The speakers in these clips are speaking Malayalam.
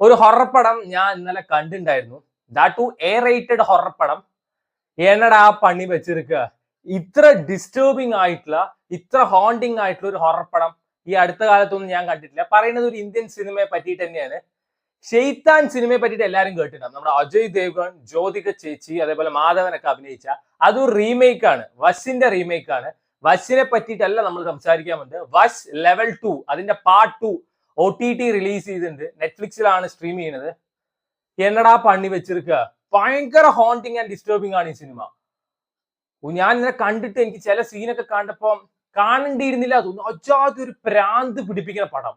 ഒരു ഹൊറർ പടം ഞാൻ ഇന്നലെ കണ്ടിട്ടുണ്ടായിരുന്നു. That too A rated horror പടം. എന്നടാ പണി വെച്ചിരിക്കുക. ഇത്ര ഡിസ്റ്റർബിംഗ് ആയിട്ടുള്ള, ഇത്ര ഹോണ്ടിങ് ആയിട്ടുള്ള ഒരു ഹൊറർ പടം ഈ അടുത്ത കാലത്തൊന്നും ഞാൻ കണ്ടിട്ടില്ല. പറയുന്നത് ഒരു ഇന്ത്യൻ സിനിമയെ പറ്റിയിട്ട് തന്നെയാണ്. ഷെയ്ത്താൻ സിനിമയെ പറ്റിയിട്ട് എല്ലാവരും കേട്ടിട്ടുണ്ടാവും. നമ്മുടെ അജയ് ദേവ്ഗൺ, ജ്യോതിക ചേച്ചി, അതേപോലെ മാധവനൊക്കെ അഭിനയിച്ച അതൊരു റീമേക്ക് ആണ്. വശിന്റെ റീമേക്ക് ആണ്. വശിനെ പറ്റിയിട്ടല്ല നമ്മൾ സംസാരിക്കാൻ വന്നത്. വശ് ലെവൽ 2 അതിന്റെ പാർട്ട് 2 OTT റിലീസ് ചെയ്തിട്ടുണ്ട്. നെറ്റ്ഫ്ലിക്സിലാണ് സ്ട്രീം ചെയ്യുന്നത്. എന്നടാ പണി വെച്ചിരിക്കുക. ഭയങ്കര ഹോണ്ടിങ് ആൻഡ് ഡിസ്റ്റർബിംഗ് ആണ് ഈ സിനിമ. ഞാൻ ഇങ്ങനെ കണ്ടിട്ട് എനിക്ക് ചില സീനൊക്കെ കണ്ടപ്പോൾ കാണേണ്ടിയിരുന്നില്ല. അതൊന്നും അജാതി ഒരു പ്രാന്ത് പിടിപ്പിക്കുന്ന പടം.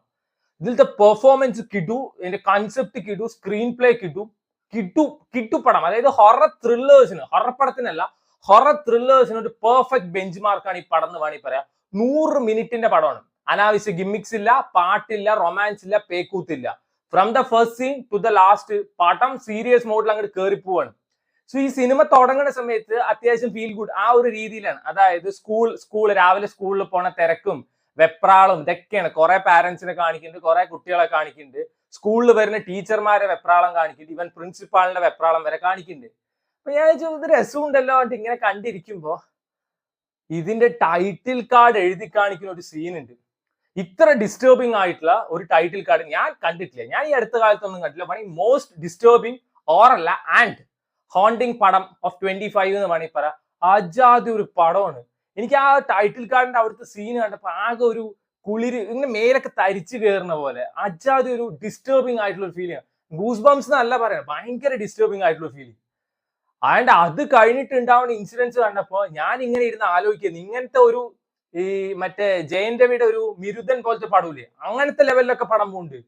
ഇതിലത്തെ പെർഫോമൻസ് കിട്ടു, ഇതിന്റെ കൺസെപ്റ്റ് കിട്ടു, സ്ക്രീൻ പ്ലേ കിട്ടു പടം. അതായത് ഹൊറർ ത്രില്ലേഴ്സിന്, ഹൊറർ പടത്തിനല്ല, ഹൊറർ ത്രില്ലേഴ്സിന് ഒരു പെർഫെക്റ്റ് ബെഞ്ച് മാർക്കാണ് ഈ പടം എന്ന് വേണമെങ്കിൽ പറയാം. 100 മിനിറ്റിന്റെ പടമാണ്. അനാവശ്യ ഗിമ്മിക്സ് ഇല്ല, പാട്ടില്ല, റൊമാൻസ് ഇല്ല, പേക്കൂത്തില്ല. From the first scene to the last പടം സീരിയസ് മോഡിൽ അങ്ങോട്ട് കയറി പോവാണ്. സോ ഈ സിനിമ തുടങ്ങുന്ന സമയത്ത് അത്യാവശ്യം ഫീൽ ഗുഡ് ആ ഒരു രീതിയിലാണ്. അതായത് സ്കൂൾ രാവിലെ സ്കൂളിൽ പോണ തിരക്കും വെപ്രാളും ഇതൊക്കെയാണ്. കുറെ പാരന്റ്സിനെ കാണിക്കുന്നുണ്ട്, കുറെ കുട്ടികളെ കാണിക്കുന്നുണ്ട്, സ്കൂളിൽ വരുന്ന ടീച്ചർമാരെ വെപ്രാളം കാണിക്കുന്നുണ്ട്, ഈവൻ പ്രിൻസിപ്പാളിന്റെ വെപ്രാളം വരെ കാണിക്കുന്നുണ്ട്. അപ്പൊ ഞാൻ ഇത് രസമുണ്ടല്ലോ എന്നിട്ട് ഇങ്ങനെ കണ്ടിരിക്കുമ്പോ ഇതിന്റെ ടൈറ്റിൽ കാർഡ് എഴുതി കാണിക്കുന്ന ഒരു സീൻ ഉണ്ട്. ഇത്ര ഡിസ്റ്റർബിംഗ് ആയിട്ടുള്ള ഒരു ടൈറ്റിൽ കാർഡ് ഞാൻ കണ്ടിട്ടില്ല. ഞാൻ ഈ അടുത്ത കാലത്തൊന്നും കണ്ടില്ല. വേണമെങ്കിൽ മോസ്റ്റ് ഡിസ്റ്റർബിംഗ് ഓറല്ല ആൻഡ് ഹോണ്ടിങ് പടം ഓഫ് 25 എന്ന് വേണമെങ്കിൽ പറയാം. അജാതി ഒരു പടമാണ്. എനിക്ക് ആ ടൈറ്റിൽ കാർഡിന്റെ അവിടുത്തെ സീൻ കണ്ടപ്പോ ആകെ ഒരു കുളിര്, ഇങ്ങനെ മേലൊക്കെ തരിച്ചു കയറുന്ന പോലെ അജാതി ഒരു ഡിസ്റ്റർബിംഗ് ആയിട്ടുള്ള ഒരു ഫീലിംഗ്. ഗൂസ് ബംസ് എന്നല്ല പറയാം, ഭയങ്കര ഡിസ്റ്റർബിംഗ് ആയിട്ടുള്ള ഫീലിംഗ്. ആൻഡ് അത് കഴിഞ്ഞിട്ട് ഉണ്ടാവുന്ന ഇൻസിഡൻസ് കണ്ടപ്പോ ഞാൻ ഇങ്ങനെ ഇരുന്ന് ആലോചിക്കുന്നത്, ഇങ്ങനത്തെ ഒരു ഈ മറ്റേ ജയൻ രവിയുടെ ഒരു മിരുദൻ പോലത്തെ പടമില്ലേ, അങ്ങനത്തെ ലെവലിലൊക്കെ പടം പോകുന്നുണ്ട്.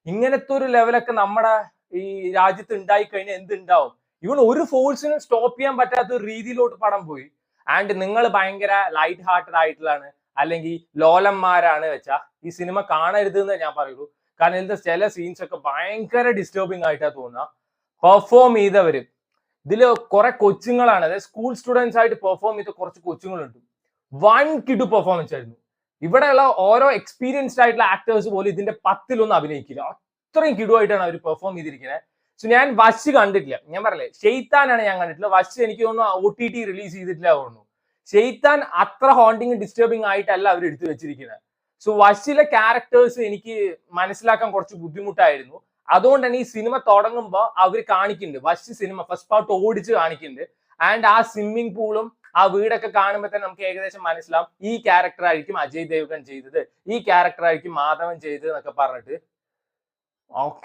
ഇങ്ങനത്തെ ഒരു ലെവലൊക്കെ നമ്മുടെ ഈ രാജ്യത്ത് ഉണ്ടായി കഴിഞ്ഞാൽ എന്തുണ്ടാവും? ഇവൻ ഒരു ഫോഴ്സിനും സ്റ്റോപ്പ് ചെയ്യാൻ പറ്റാത്ത ഒരു രീതിയിലോട്ട് പടം പോയി. ആൻഡ് നിങ്ങൾ ഭയങ്കര ലൈറ്റ് ഹാർട്ടഡ് ആയിട്ടുള്ളതാണ് അല്ലെങ്കിൽ ലോലന്മാരാണ് വെച്ചാ ഈ സിനിമ കാണരുത് എന്ന് ഞാൻ പറയുള്ളൂ. കാരണം ഇതിന്റെ ചില സീൻസ് ഒക്കെ ഭയങ്കര ഡിസ്റ്റർബിംഗ് ആയിട്ടാ തോന്നുക. പെർഫോം ചെയ്തവര് ഇതില് കുറെ കൊച്ചുങ്ങളാണ്, അതായത് സ്കൂൾ സ്റ്റുഡൻസ് ആയിട്ട് പെർഫോം ചെയ്ത കുറച്ച് കൊച്ചുങ്ങളുണ്ട്. വൺ കിടു പെർഫോമൻസ് ആയിരുന്നു. ഇവിടെയുള്ള ഓരോ എക്സ്പീരിയൻസ്ഡ് ആയിട്ടുള്ള ആക്ടേഴ്സ് പോലും ഇതിന്റെ 10-1 അഭിനയിക്കില്ല. അത്രയും കിടുവായിട്ടാണ് അവർ പെർഫോം ചെയ്തിരിക്കുന്നത്. സോ ഞാൻ വശ് കണ്ടിട്ടില്ല. ഞാൻ പറയല്ലേ, ഷെയ്ത്താനാണ് ഞാൻ കണ്ടിട്ടില്ല. വശ് എനിക്ക് തോന്നുന്നു OTT റിലീസ് ചെയ്തിട്ടില്ല തോന്നുന്നു. ഷെയ്ത്താൻ അത്ര ഹോണ്ടിങ് ഡിസ്റ്റർബിംഗ് ആയിട്ടല്ല അവർ എടുത്തു വെച്ചിരിക്കുന്നത്. സോ വശിലെ ക്യാരക്ടേഴ്സ് എനിക്ക് മനസ്സിലാക്കാൻ കുറച്ച് ബുദ്ധിമുട്ടായിരുന്നു. അതുകൊണ്ട് തന്നെ ഈ സിനിമ തുടങ്ങുമ്പോൾ അവർ കാണിക്കുന്നുണ്ട്, വശ് സിനിമ ഫസ്റ്റ് പാർട്ട് ഓടിച്ച് കാണിക്കുന്നുണ്ട്. ആൻഡ് ആ സ്വിമ്മിംഗ് പൂളും ആ വീടൊക്കെ കാണുമ്പോൾ തന്നെ നമുക്ക് ഏകദേശം മനസ്സിലാവും ഈ ക്യാരക്ടർ ആയിരിക്കും അജയ് ദേവ്ഗൺ ചെയ്തത്, ഈ ക്യാരക്ടർ ആയിരിക്കും മാധവൻ ചെയ്തത് എന്നൊക്കെ പറഞ്ഞിട്ട്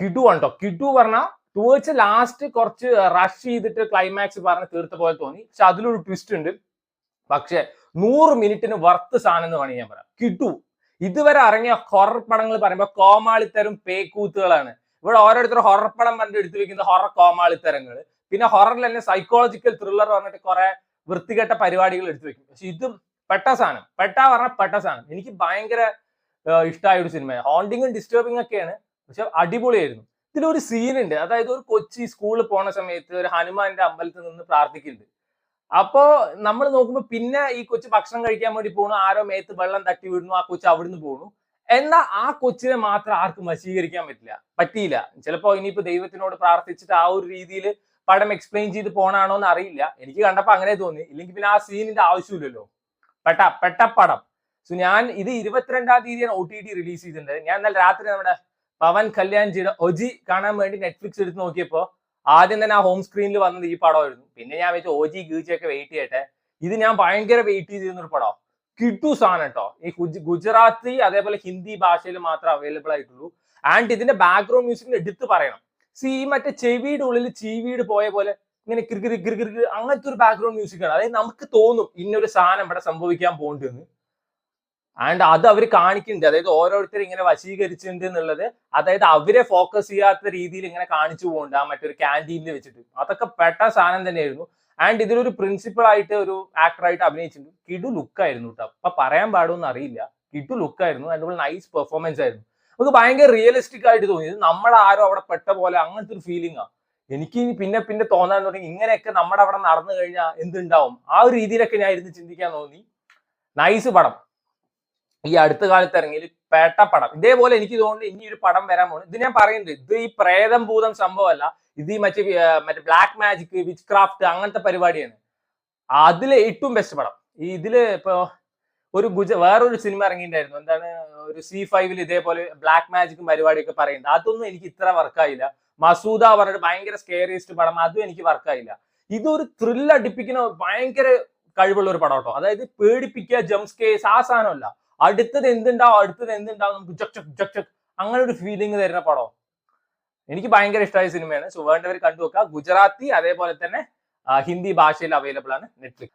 കിടു ഉണ്ടോ. കിടു പറഞ്ഞാൽ ടുവേർഡ്സ് ലാസ്റ്റ് കുറച്ച് റഷ് ചെയ്തിട്ട് ക്ലൈമാക്സ് പറഞ്ഞ് തീർത്ത പോലെ തോന്നി. പക്ഷെ അതിലൊരു ട്വിസ്റ്റ് ഉണ്ട്. പക്ഷെ 100 മിനിറ്റിന് വർത്ത് സാധനം എന്ന് വേണമെങ്കിൽ ഞാൻ പറയാം. കിടു ഇതുവരെ ഇറങ്ങിയ ഹൊറർ പടങ്ങൾ പറയുമ്പോൾ കോമാളിത്തരം പേക്കൂത്തുകളാണ്. ഇവിടെ ഓരോരുത്തരും ഹൊറർ പടം പറഞ്ഞിട്ട് എടുത്തു വെക്കുന്ന ഹൊറർ കോമാളിത്തരങ്ങൾ, പിന്നെ ഹൊററിൽ തന്നെ സൈക്കോളജിക്കൽ ത്രില്ലർ പറഞ്ഞിട്ട് കുറെ വൃത്തികെട്ട പരിപാടികൾ എടുത്തു വെക്കും. പക്ഷെ ഇതും പെട്ട സാധനം. എനിക്ക് ഭയങ്കര ഇഷ്ടമായ ഒരു സിനിമയാണ്. ഹോണ്ടിങ്ങും ഡിസ്റ്റർബിംഗ് ഒക്കെയാണ്, പക്ഷെ അടിപൊളിയായിരുന്നു. ഇതിലൊരു സീൻ ഉണ്ട്, അതായത് ഒരു കൊച്ചി സ്കൂളിൽ പോണ സമയത്ത് ഒരു ഹനുമാന്റെ അമ്പലത്തിൽ നിന്ന് പ്രാർത്ഥിക്കുന്നുണ്ട്. അപ്പോ നമ്മൾ നോക്കുമ്പോൾ പിന്നെ ഈ കൊച്ചു ഭക്ഷണം കഴിക്കാൻ വേണ്ടി പോണു, ആരോ മേത്ത് വെള്ളം തട്ടി വിടുന്നു, ആ കൊച്ചു അവിടുന്ന് പോണു. എന്നാൽ ആ കൊച്ചിനെ മാത്രം ആർക്കും വശീകരിക്കാൻ പറ്റിയില്ല. ചിലപ്പോ ഇനിയിപ്പോ ദൈവത്തിനോട് പ്രാർത്ഥിച്ചിട്ട് ആ ഒരു രീതിയിൽ പടം എക്സ്പ്ലെയിൻ ചെയ്ത് പോണാണോ എന്ന് അറിയില്ല. എനിക്ക് കണ്ടപ്പോ അങ്ങനെ തോന്നി. ഇല്ലെങ്കിൽ പിന്നെ ആ സീനിന്റെ ആവശ്യമില്ലല്ലോ. പെട്ട പടം. സോ ഞാൻ ഇത് 22-ാം തീയതിയാണ് OTT റിലീസ് ചെയ്തിട്ടുണ്ട്. ഞാൻ ഇന്നലെ രാത്രി നമ്മുടെ പവൻ കല്യാൺജിയുടെ ഒജി കാണാൻ വേണ്ടി നെറ്റ്ഫ്ലിക്സ് എടുത്ത് നോക്കിയപ്പോ ആദ്യം തന്നെ ആ ഹോം സ്ക്രീനിൽ വന്നത് ഈ പടമായിരുന്നു. പിന്നെ ഞാൻ വെച്ച് OG ഗീച്ചൊക്കെ വെയിറ്റ് ചെയ്യട്ടെ. ഇത് ഞാൻ ഭയങ്കര വെയിറ്റ് ചെയ്തിരുന്ന ഒരു പടം. കിട്ടു സാധനം കേട്ടോ. ഈ ഗുജറാത്തി അതേപോലെ ഹിന്ദി ഭാഷയിൽ മാത്രം അവൈലബിൾ ആയിട്ടുള്ളൂ. ആൻഡ് ഇതിന്റെ ബാക്ക്ഗ്രൗണ്ട് മ്യൂസിക്കിന് എടുത്ത് പറയണം. ഈ മറ്റേ ചെവിയുടെ ഉള്ളിൽ ചീവീട് പോയ പോലെ ഇങ്ങനെ കിറുകിറ് അങ്ങനത്തെ ഒരു ബാക്ക്ഗ്രൗണ്ട് മ്യൂസിക് ആണ്. അതായത് നമുക്ക് തോന്നും ഇന്നൊരു സാധനം ഇവിടെ സംഭവിക്കാൻ പോകുന്നുണ്ടെന്ന്. ആൻഡ് അത് അവർ കാണിക്കുന്നുണ്ട്. അതായത് ഓരോരുത്തർ ഇങ്ങനെ വശീകരിച്ചിട്ടുണ്ട് എന്നുള്ളത്, അതായത് അവരെ ഫോക്കസ് ചെയ്യാത്ത രീതിയിൽ ഇങ്ങനെ കാണിച്ചു പോകുന്നുണ്ട് ആ മറ്റൊരു ക്യാൻറ്റീനിൽ വെച്ചിട്ട്. അതൊക്കെ പെട്ട സാധനം തന്നെയായിരുന്നു. ആൻഡ് ഇതിലൊരു പ്രിൻസിപ്പൾ ആയിട്ട് ഒരു ആക്ടറായിട്ട് അഭിനയിച്ചിട്ടുണ്ട്. കിടു ലുക്കായിരുന്നു കേട്ടോ. അപ്പൊ പറയാൻ പാടുമെന്ന് അറിയില്ല. കിടു ലുക്കായിരുന്നു. അതുപോലെ നൈസ് പെർഫോമൻസ് ആയിരുന്നു. നമുക്ക് ഭയങ്കര റിയലിസ്റ്റിക് ആയിട്ട് തോന്നി. ഇത് നമ്മളാരോ അവിടെ പെട്ട പോലെ അങ്ങനത്തെ ഒരു ഫീലിംഗ് ആ എനിക്ക് പിന്നെ തോന്നാൻ തുടങ്ങി. ഇങ്ങനെയൊക്കെ നമ്മുടെ അവിടെ നടന്നു കഴിഞ്ഞാൽ എന്തുണ്ടാവും, ആ ഒരു രീതിയിലൊക്കെ ഞാൻ ഇരുന്ന് ചിന്തിക്കാൻ തോന്നി. നൈസ് പടം. ഈ അടുത്ത കാലത്ത് ഇറങ്ങിയ പേട്ട പടം. ഇതേപോലെ എനിക്ക് തോന്നുന്നു ഇനി ഒരു പടം വരാൻ പോകുന്നു. ഇത് ഞാൻ പറയുന്നത് ഇത് ഈ പ്രേതം ഭൂതം സംഭവമല്ല. ഇത് ഈ മറ്റേ ബ്ലാക്ക് മാജിക്, വിച്ച് ക്രാഫ്റ്റ് അങ്ങനത്തെ പരിപാടിയാണ്. അതില് ഏറ്റവും ബെസ്റ്റ് പടം. ഈ ഇതില് ഇപ്പൊ ഒരു വേറൊരു സിനിമ ഇറങ്ങിയിട്ടുണ്ടായിരുന്നു. എന്താണ് ഒരു C5 ഇതേപോലെ ബ്ലാക്ക് മാജിക്കും പരിപാടിയൊക്കെ പറയുന്നത്. അതൊന്നും എനിക്ക് ഇത്ര വർക്കായില്ല. മസൂദ പറഞ്ഞിട്ട് ഭയങ്കര സ്കേറിയസ്റ്റ് പടം, അതും എനിക്ക് വർക്കായില്ല. ഇതൊരു ത്രില്ല് അടിപ്പിക്കുന്ന ഭയങ്കര കഴിവുള്ള ഒരു പടം കേട്ടോ. അതായത് പേടിപ്പിക്കുക, ജംപ് സ്കേഴ്സ് ആ സാധനമല്ല. അടുത്തത് എന്തുണ്ടാവും നമുക്ക് ജക് ജക് ജക് ജക് അങ്ങനെ ഒരു ഫീലിംഗ് തരുന്ന പടം. എനിക്ക് ഭയങ്കര ഇഷ്ടമായ സിനിമയാണ്. സോ വേണ്ടവർ കണ്ടു നോക്കുക. ഗുജറാത്തി അതേപോലെ തന്നെ ഹിന്ദി ഭാഷയിൽ അവൈലബിൾ ആണ് നെറ്റ്ഫ്ലിക്സ്.